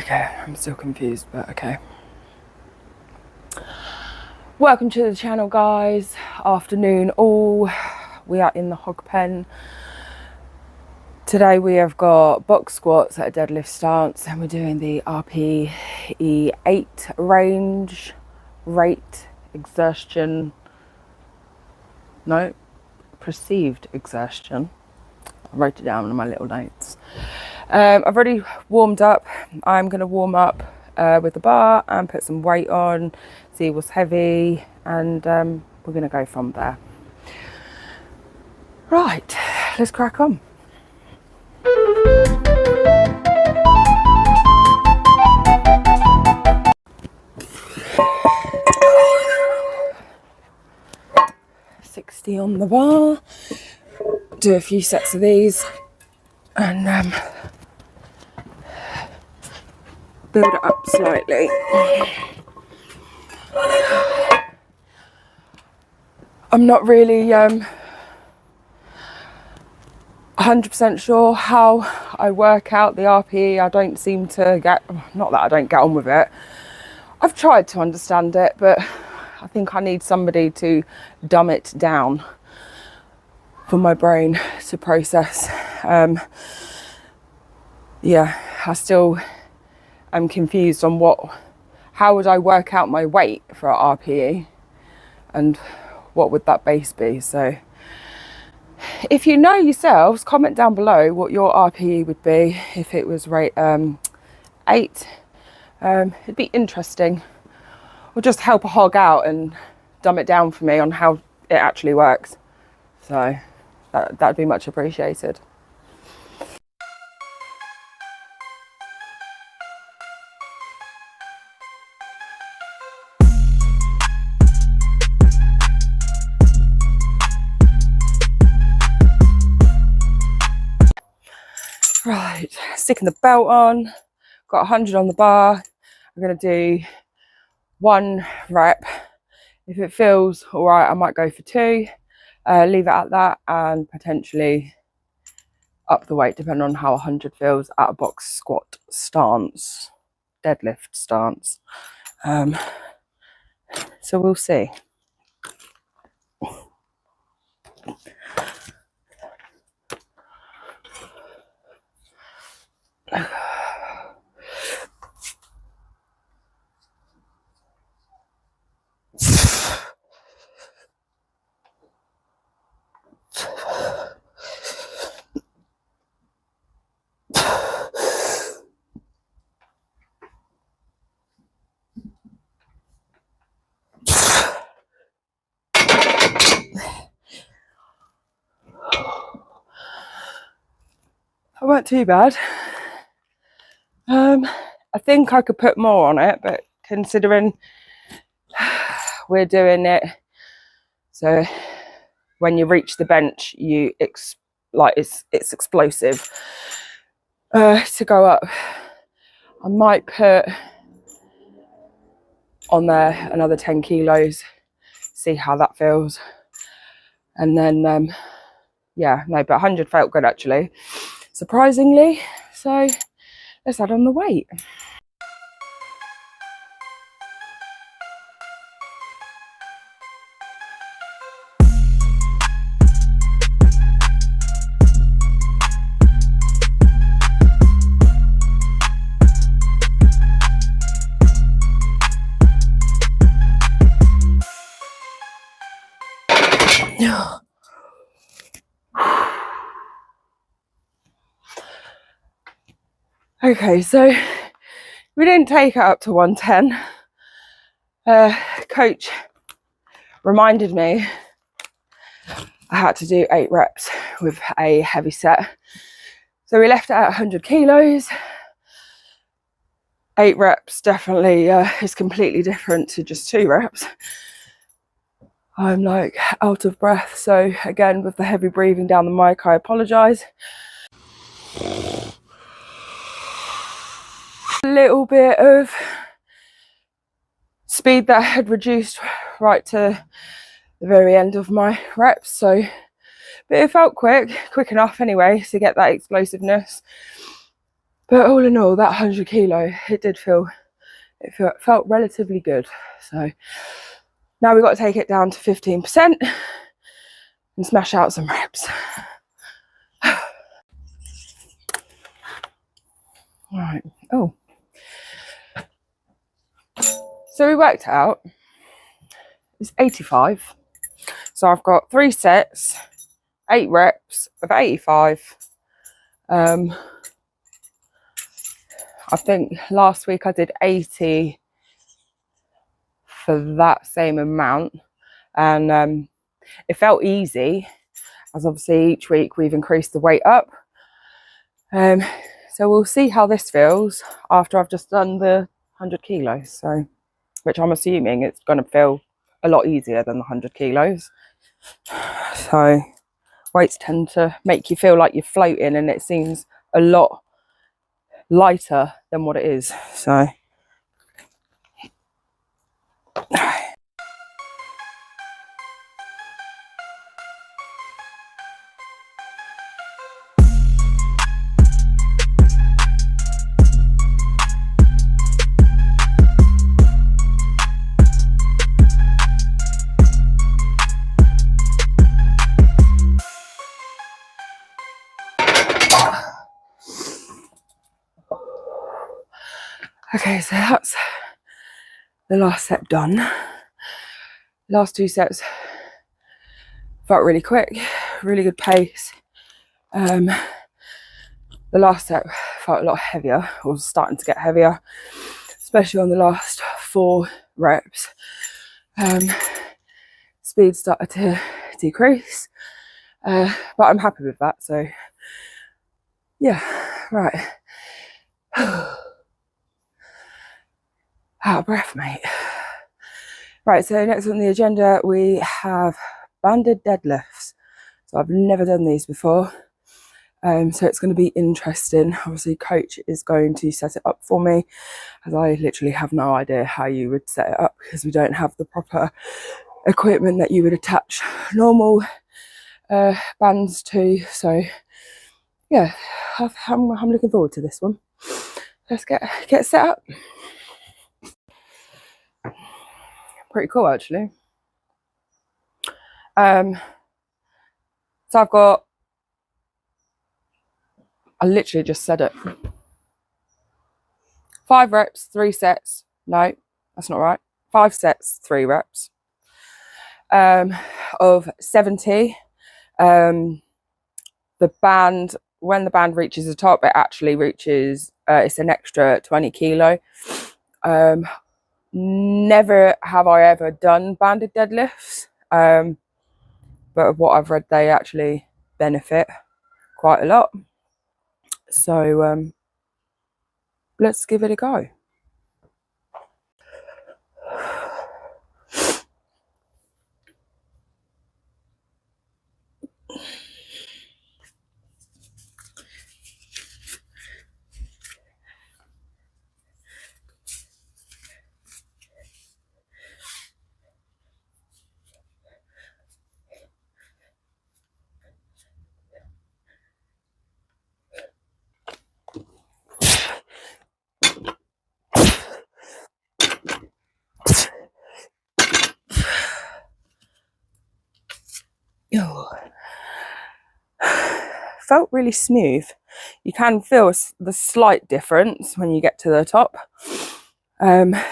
Okay, I'm still confused, but okay. Welcome to the channel, guys. Afternoon all. We are in the hog pen. Today we have got box squats at a deadlift stance, and we're doing the RPE 8 range rate exertion. No, perceived exertion. I wrote it down in my little notes. I've already warmed up. I'm going to warm up with the bar and put some weight on, see what's heavy, and we're going to go from there. Right, let's crack on. On the bar, do a few sets of these, and build it up slightly. I'm not really 100% sure how I work out the RPE. I don't seem to get, not that I don't get on with it. I've tried to understand it, but I think I need somebody to dumb it down for my brain to process. Yeah, I still am confused on how would I work out my weight for a RPE, and what would that base be? So if you know yourselves, comment down below what your RPE would be if it was rate 8. It'd be interesting. Or just help a hog out and dumb it down for me on how it actually works. So that'd be much appreciated. Right, sticking the belt on, got 100 on the bar. I'm gonna do 1 rep. If it feels all right, I might go for 2, leave it at that, and potentially up the weight depending on how 100 feels at a box squat stance, deadlift stance. So we'll see. It weren't too bad. I think I could put more on it, but considering we're doing it so when you reach the bench, it's explosive to go up. I might put on there another 10 kilos, see how that feels, and then yeah, no, but 100 felt good actually, surprisingly. So let's add on the weight. Okay, so we didn't take it up to 110. Coach reminded me I had to do 8 reps with a heavy set. So we left it at 100 kilos. 8 reps definitely is completely different to just 2 reps. I'm like out of breath. So again, with the heavy breathing down the mic, I apologize. A little bit of speed that had reduced right to the very end of my reps, so but it felt quick enough anyway to get that explosiveness. But all in all, that 100 kilo, it felt relatively good. So now we've got to take it down to 15% and smash out some reps. All right. Oh. So we worked out, it's 85. So I've got 3 sets, 8 reps of 85. I think last week I did 80 for that same amount, and it felt easy, as obviously each week we've increased the weight up. So we'll see how this feels after I've just done the 100 kilos. So, which I'm assuming it's going to feel a lot easier than the 100 kilos. So weights tend to make you feel like you're floating, and it seems a lot lighter than what it is. So okay, so that's the last set done. Last 2 sets felt really quick, really good pace. The last set felt a lot heavier, or was starting to get heavier, especially on the last 4 reps. Speed started to decrease, but I'm happy with that. So yeah, right. Out of breath, mate. Right, so next on the agenda we have banded deadlifts. So I've never done these before, so it's going to be interesting. Obviously coach is going to set it up for me, as I literally have no idea how you would set it up, because we don't have the proper equipment that you would attach normal bands to. So yeah, I'm looking forward to this one. Let's get set up. Pretty cool, actually. So I literally just said it. 5 reps, 3 sets. No, that's not right. 5 sets, 3 reps. Of 70. The band, when the band reaches the top, it actually reaches, it's an extra 20 kilo. Never have I ever done banded deadlifts, but what I've read, they actually benefit quite a lot. So let's give it a go. Oh. Felt really smooth. You can feel the slight difference when you get to the top. I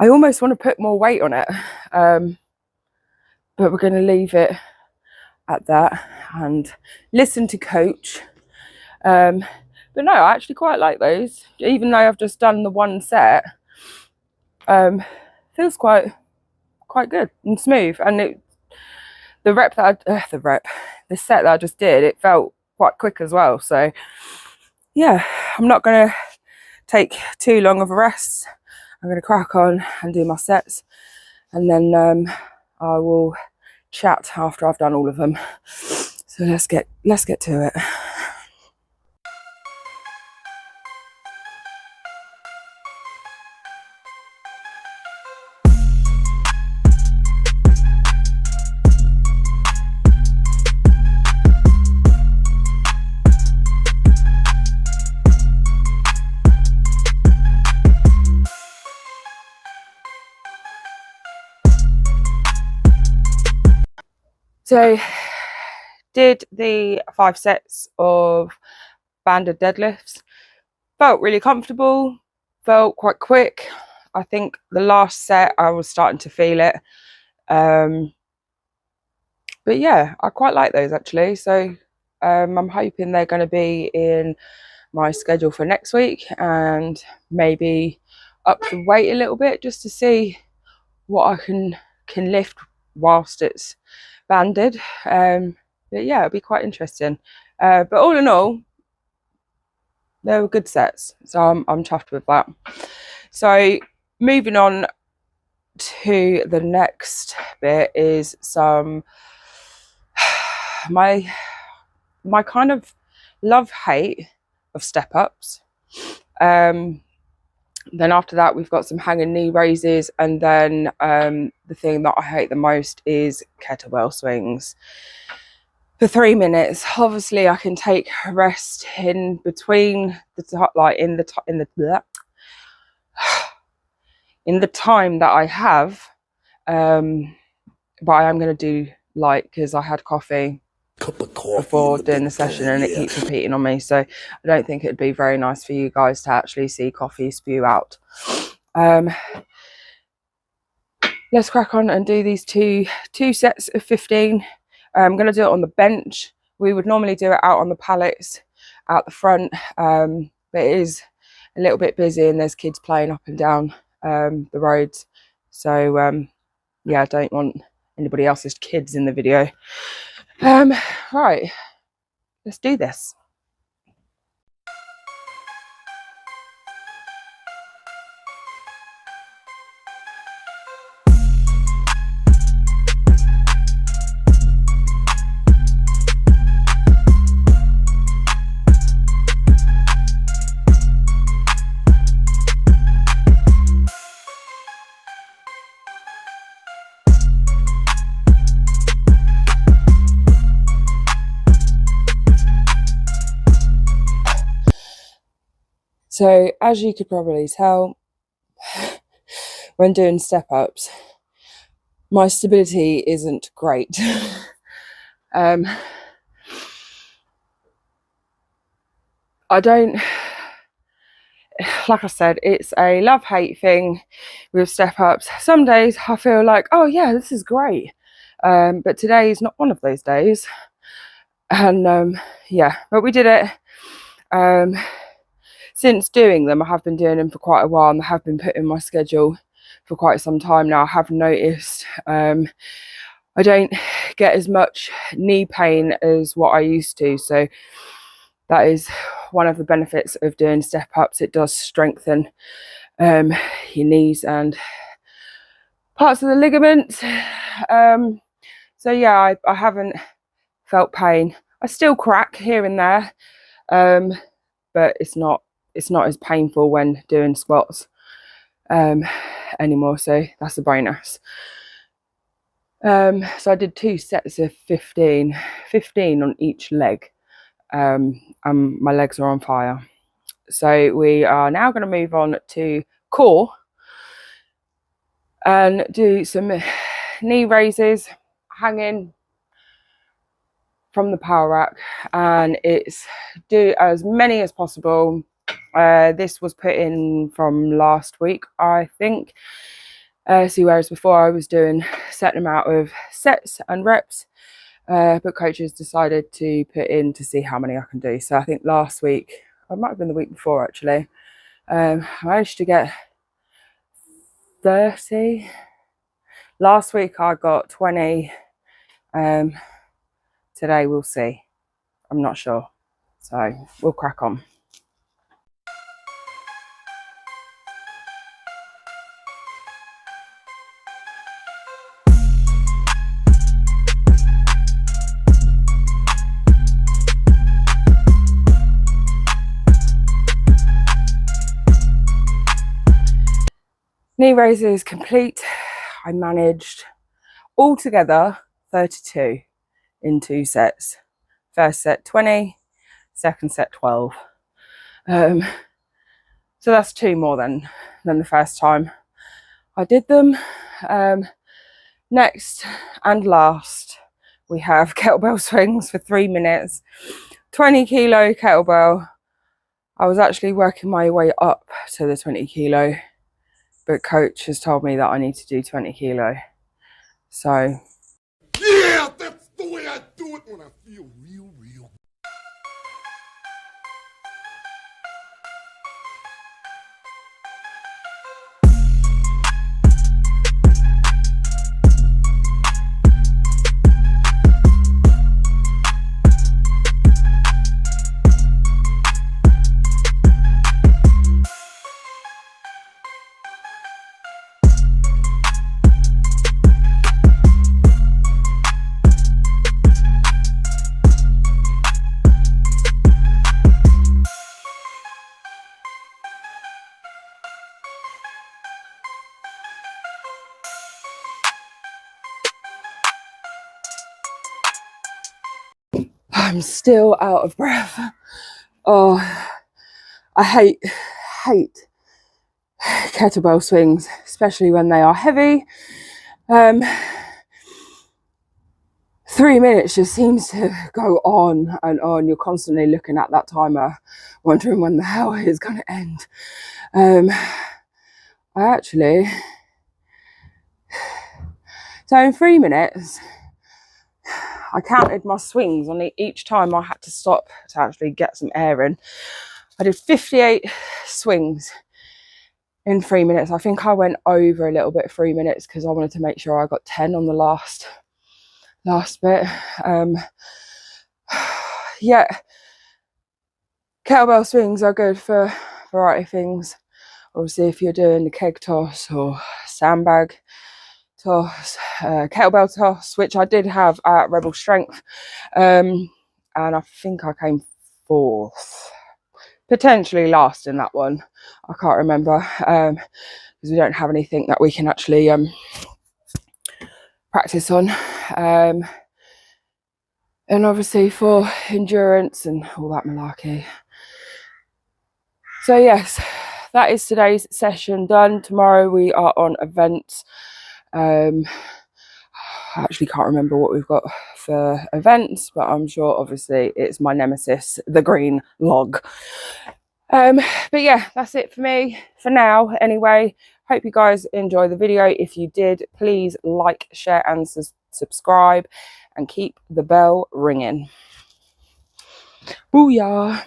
almost want to put more weight on it, but we're going to leave it at that and listen to coach. But no, I actually quite like those, even though I've just done the 1 set. Feels quite good and smooth, and the set that I just did, it felt quite quick as well. So yeah, I'm not going to take too long of a rest. I'm going to crack on and do my sets, and then I will chat after I've done all of them. So let's get to it. So did the 5 sets of banded deadlifts. Felt really comfortable, felt quite quick. I think the last set I was starting to feel it. But yeah, I quite like those actually. So I'm hoping they're going to be in my schedule for next week, and maybe up the weight a little bit just to see what I can lift whilst it's banded. But yeah, it'll be quite interesting. But all in all, they were good sets, so I'm chuffed with that. So moving on to the next bit is some my kind of love-hate of step-ups. Then after that, we've got some hanging knee raises, and then the thing that I hate the most is kettlebell swings for 3 minutes. Obviously, I can take a rest in between the in the time that I have, but I am going to do light because I had coffee before doing the session, and it keeps repeating on me, so I don't think it'd be very nice for you guys to actually see coffee spew out. Let's crack on and do these two sets of 15. I'm going to do it on the bench. We would normally do it out on the pallets out the front, but it is a little bit busy and there's kids playing up and down the roads, so yeah, I don't want anybody else's kids in the video. Right, let's do this. So as you could probably tell, when doing step ups, my stability isn't great. I don't, like I said, it's a love-hate thing with step ups. Some days I feel like, oh yeah, this is great, but today is not one of those days. And yeah, but we did it. Since doing them, I have been doing them for quite a while, and they have been put in my schedule for quite some time now. I have noticed I don't get as much knee pain as what I used to, so that is one of the benefits of doing step ups. It does strengthen your knees and parts of the ligaments. So yeah, I haven't felt pain. I still crack here and there, but it's not as painful when doing squats anymore, so that's a bonus. So I did 2 sets of 15 on each leg, and my legs are on fire. So we are now going to move on to core and do some knee raises hanging from the power rack, and it's do as many as possible. This was put in from last week, I think. So whereas before I was doing a certain amount of sets and reps, but coaches decided to put in to see how many I can do. So I think last week, it might have been the week before actually, I managed to get 30. Last week I got 20. Today we'll see. I'm not sure. So we'll crack on. Knee raises complete. I managed altogether 32 in 2 sets. First set 20, second set 12. So that's 2 more than the first time I did them. Next and last, we have kettlebell swings for 3 minutes, 20 kilo kettlebell. I was actually working my way up to the 20 kilo, but coach has told me that I need to do 20 kilo. So yeah, that's the way I do it when I feel real. I'm still out of breath. Oh, I hate kettlebell swings, especially when they are heavy. 3 minutes just seems to go on and on. You're constantly looking at that timer, wondering when the hell it is going to end. So in 3 minutes, I counted my swings on each time I had to stop to actually get some air in. I did 58 swings in 3 minutes. I think I went over a little bit 3 minutes because I wanted to make sure I got 10 on the last bit. Yeah, kettlebell swings are good for a variety of things. Obviously, if you're doing the keg toss or sandbag toss, kettlebell toss, which I did have at Rebel Strength, and I think I came 4th, potentially last in that one. I can't remember because we don't have anything that we can actually practice on. And obviously for endurance and all that malarkey. So yes, that is today's session done. Tomorrow we are on events. I actually can't remember what we've got for events, but I'm sure obviously it's my nemesis, the green log. But yeah, that's it for me for now anyway. Hope you guys enjoy the video. If you did, please like, share and subscribe and keep the bell ringing. Booyah!